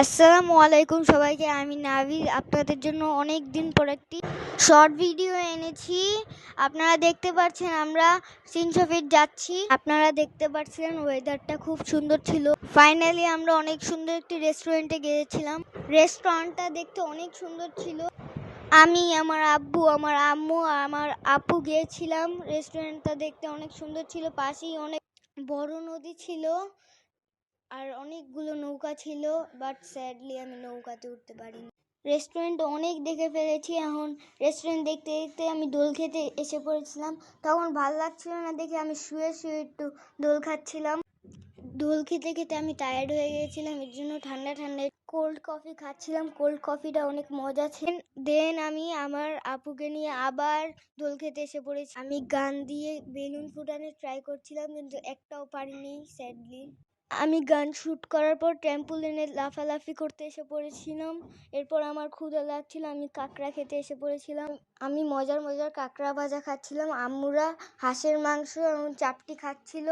আসসালামু আলাইকুম সবাইকে। আমি নাভিদ আপনাদের জন্য অনেক দিন পর একটি শর্ট ভিডিও এনেছি। আপনারা দেখতে পাচ্ছেন আমরা তিনশো ফিট যাচ্ছি। আপনারা দেখতে পাচ্ছেন ওয়েদারটা খুব সুন্দর ছিল। ফাইনালি আমরা অনেক সুন্দর একটি রেস্টুরেন্টে গিয়েছিলাম। রেস্টুরেন্টটা দেখতে অনেক সুন্দর ছিল। আমি, আমার আব্বু, আমার আম্মু আর আমার আপু গিয়েছিলাম। রেস্টুরেন্টটা দেখতে অনেক সুন্দর ছিল। পাশেই অনেক বড় নদী ছিল আর অনেকগুলো নৌকা ছিল, বাট স্যাডলি আমি নৌকাতে উঠতে পারিনি। রেস্টুরেন্ট অনেক দেখে ফেলেছি। এখন রেস্টুরেন্ট দেখতে দেখতে আমি দোল খেতে এসে পড়েছিলাম। তখন ভালো লাগছিল না দেখে আমি শুয়ে শুয়ে একটু দোল খাচ্ছিলাম। দোল খেতে খেতে আমি টায়ার্ড হয়ে গিয়েছিলাম, এর জন্য ঠান্ডা ঠান্ডা কোল্ড কফি খাচ্ছিলাম। কোল্ড কফিটা অনেক মজা ছিল। দেন আমি আমার আপুকে নিয়ে আবার দোল খেতে এসে পড়েছি। আমি গান দিয়ে বেলুন ফুটানোর ট্রাই করছিলাম, কিন্তু একটাও পারিনি স্যাডলি। আমি গান শ্যুট করার পর ট্র্যাম্পোলিনে লাফালাফি করতে এসে পড়েছিলাম। এরপর আমার ক্ষুধা লাগছিল, আমি কাঁকড়া খেতে এসে পড়েছিলাম। আমি মজার মজার কাঁকড়া ভাজা খাচ্ছিলাম। আম্মুরা হাঁসের মাংস এবং চাপটি খাচ্ছিল।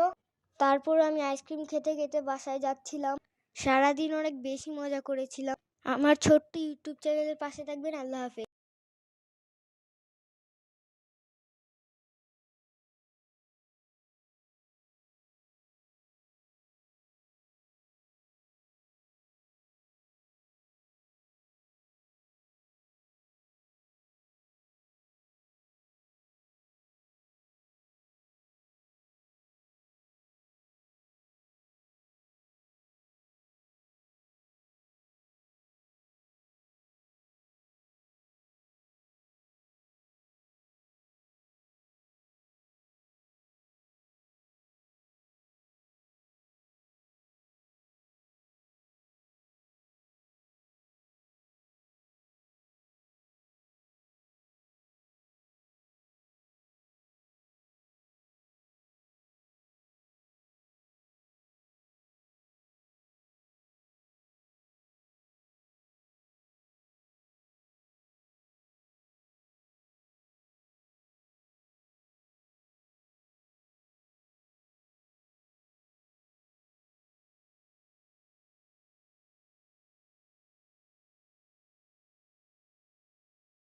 তারপর আমি আইসক্রিম খেতে খেতে বাসায় যাচ্ছিলাম। সারাদিন অনেক বেশি মজা করেছিলাম। আমার ছোট্ট ইউটিউব চ্যানেলের পাশে থাকবেন। আল্লাহ হাফেজ।